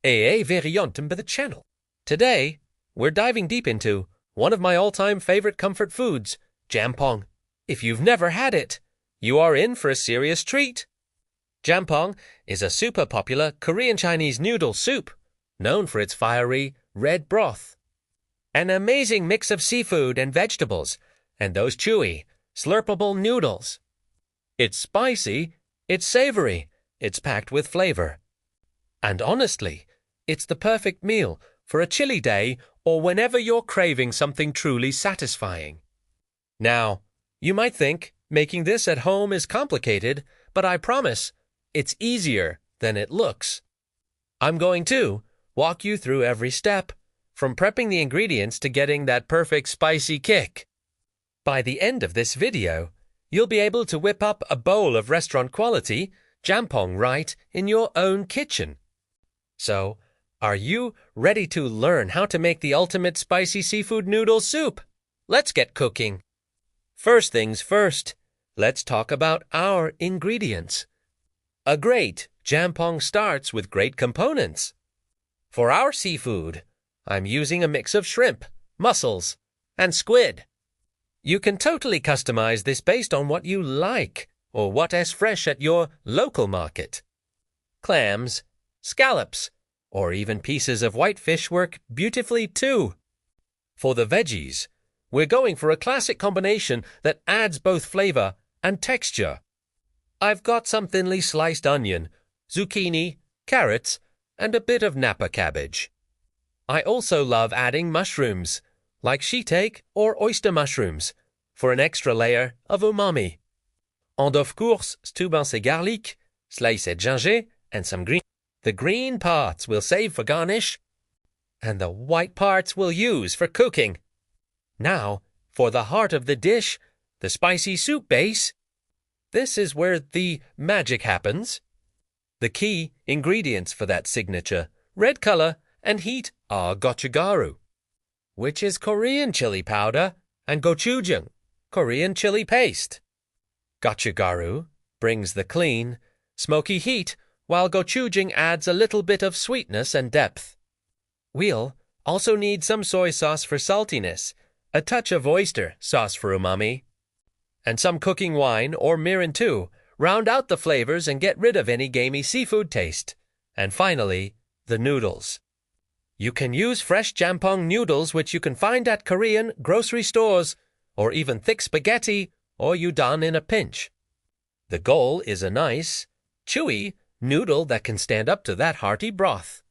AA varianten by the channel. Today, we're diving deep into one of my all-time favorite comfort foods, Jjamppong. If you've never had it, you are in for a serious treat. Jjamppong is a super popular Korean Chinese noodle soup, known for its fiery red broth. An amazing mix of seafood and vegetables, and those chewy, slurpable noodles. It's spicy, it's savory, it's packed with flavor. And honestly, it's the perfect meal for a chilly day or whenever you're craving something truly satisfying. Now, you might think making this at home is complicated, but I promise it's easier than it looks. I'm going to walk you through every step, from prepping the ingredients to getting that perfect spicy kick. By the end of this video, you'll be able to whip up a bowl of restaurant-quality Jjamppong right in your own kitchen. So, are you ready to learn how to make the ultimate spicy seafood noodle soup? Let's get cooking. First things first, let's talk about our ingredients. A great Jjamppong starts with great components. For our seafood, I'm using a mix of shrimp, mussels, and squid. You can totally customize this based on what you like or what is fresh at your local market. Clams, scallops, or even pieces of whitefish work beautifully too. For the veggies, we're going for a classic combination that adds both flavor and texture. I've got some thinly sliced onion, zucchini, carrots, and a bit of Napa cabbage. I also love adding mushrooms, like shiitake or oyster mushrooms, for an extra layer of umami. And of course, stubance garlic, sliced ginger, and some green. The green parts we'll save for garnish, and the white parts we'll use for cooking. Now, for the heart of the dish, the spicy soup base. This is where the magic happens. The key ingredients for that signature red color and heat are gochugaru, which is Korean chili powder, and gochujang, Korean chili paste. Gochugaru brings the clean, smoky heat, while gochujang adds a little bit of sweetness and depth. We'll also need some soy sauce for saltiness, a touch of oyster sauce for umami, and some cooking wine or mirin too. Round out the flavors and get rid of any gamey seafood taste. And finally, the noodles. You can use fresh Jjamppong noodles, which you can find at Korean grocery stores, or even thick spaghetti or udon in a pinch. The goal is a nice, chewy noodle that can stand up to that hearty broth.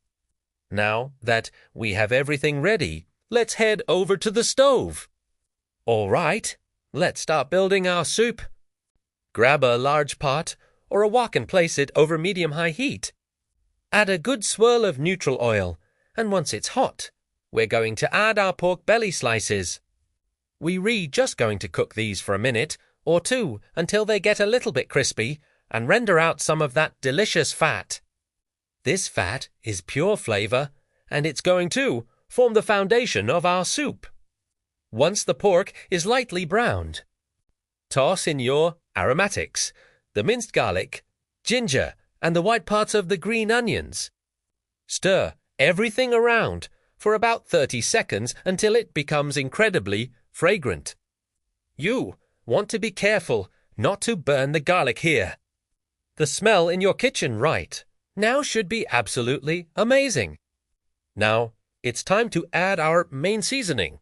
Now that we have everything ready, let's head over to the stove. All right, let's start building our soup. Grab a large pot or a wok and place it over medium-high heat. Add a good swirl of neutral oil, and once it's hot, we're going to add our pork belly slices. We're just going to cook these for a minute or two until they get a little bit crispy and render out some of that delicious fat. This fat is pure flavor, and it's going to form the foundation of our soup. Once the pork is lightly browned, toss in your aromatics, the minced garlic, ginger, and the white parts of the green onions. Stir everything around for about 30 seconds until it becomes incredibly fragrant. You want to be careful not to burn the garlic here. The smell in your kitchen right now should be absolutely amazing. Now, it's time to add our main seasoning.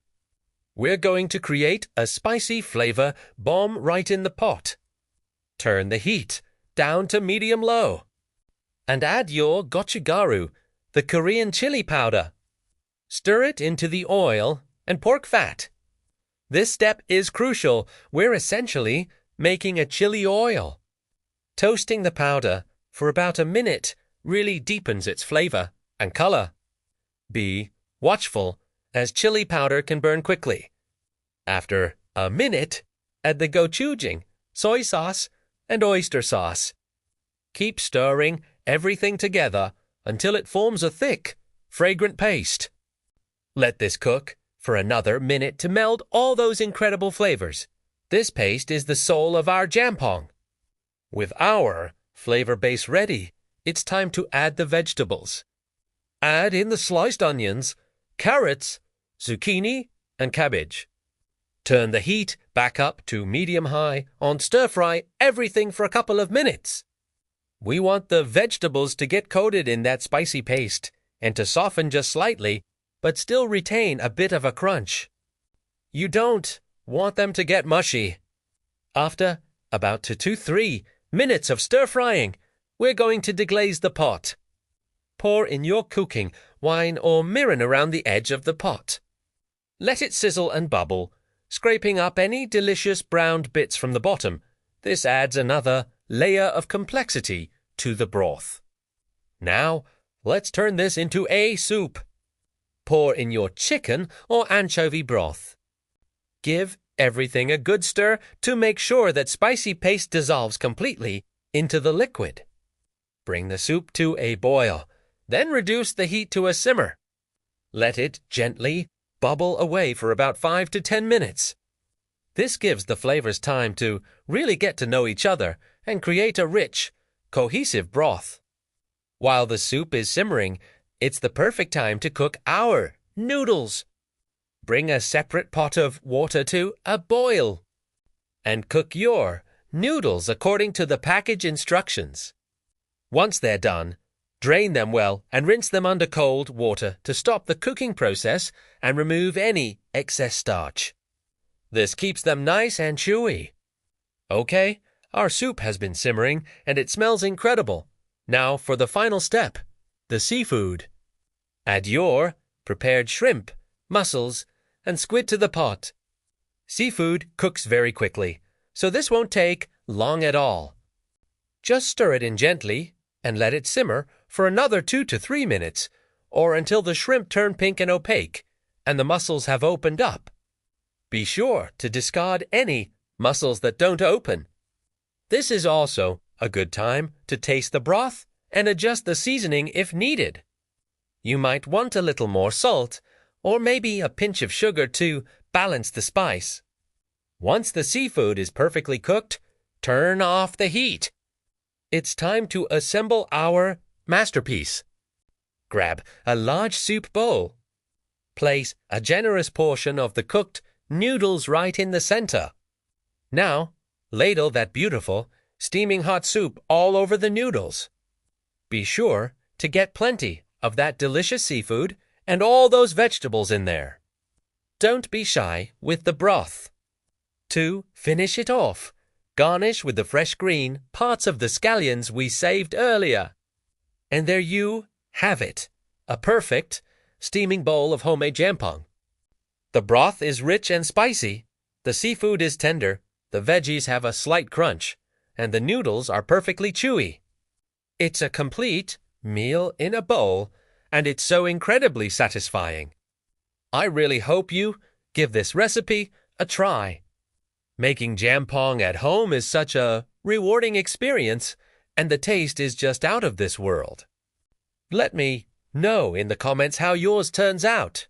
We're going to create a spicy flavor bomb right in the pot. Turn the heat down to medium-low. And add your gochugaru, the Korean chili powder. Stir it into the oil and pork fat. This step is crucial. We're essentially making a chili oil. Toasting the powder for about a minute really deepens its flavor and color. Be watchful, as chili powder can burn quickly. After a minute, add the gochujang, soy sauce, and oyster sauce. Keep stirring everything together until it forms a thick, fragrant paste. Let this cook for another minute to meld all those incredible flavors. This paste is the soul of our Jjamppong. With our flavor base ready, it's time to add the vegetables. Add in the sliced onions, carrots, zucchini, and cabbage. Turn the heat back up to medium-high on stir-fry everything for a couple of minutes. We want the vegetables to get coated in that spicy paste and to soften just slightly, but still retain a bit of a crunch. You don't want them to get mushy. After about 2 to 3 minutes of stir-frying, we're going to deglaze the pot. Pour in your cooking wine or mirin around the edge of the pot. Let it sizzle and bubble, scraping up any delicious browned bits from the bottom. This adds another layer of complexity to the broth. Now, let's turn this into a soup. Pour in your chicken or anchovy broth. Give everything a good stir to make sure that spicy paste dissolves completely into the liquid. Bring the soup to a boil, then reduce the heat to a simmer. Let it gently bubble away for about 5 to 10 minutes. This gives the flavors time to really get to know each other and create a rich, cohesive broth. While the soup is simmering, it's the perfect time to cook our noodles. Bring a separate pot of water to a boil and cook your noodles according to the package instructions. Once they're done, drain them well and rinse them under cold water to stop the cooking process and remove any excess starch. This keeps them nice and chewy. Okay, our soup has been simmering and it smells incredible. Now for the final step, the seafood. Add your prepared shrimp, mussels, and squid to the pot. Seafood cooks very quickly, so this won't take long at all. Just stir it in gently and let it simmer for another 2 to 3 minutes, or until the shrimp turn pink and opaque and the mussels have opened up. Be sure to discard any mussels that don't open. This is also a good time to taste the broth and adjust the seasoning if needed. You might want a little more salt, or maybe a pinch of sugar to balance the spice. Once the seafood is perfectly cooked, turn off the heat. It's time to assemble our masterpiece. Grab a large soup bowl. Place a generous portion of the cooked noodles right in the center. Now, ladle that beautiful, steaming hot soup all over the noodles. Be sure to get plenty of that delicious seafood and all those vegetables in there. Don't be shy with the broth. To finish it off, garnish with the fresh green parts of the scallions we saved earlier. And there you have it, a perfect steaming bowl of homemade jjamppong. The broth is rich and spicy, the seafood is tender, the veggies have a slight crunch, and the noodles are perfectly chewy. It's a complete meal in a bowl, and it's so incredibly satisfying. I really hope you give this recipe a try. Making jjamppong at home is such a rewarding experience, and the taste is just out of this world. Let me know in the comments how yours turns out.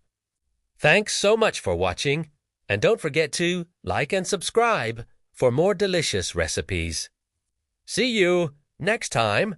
Thanks so much for watching, and don't forget to like and subscribe for more delicious recipes. See you next time.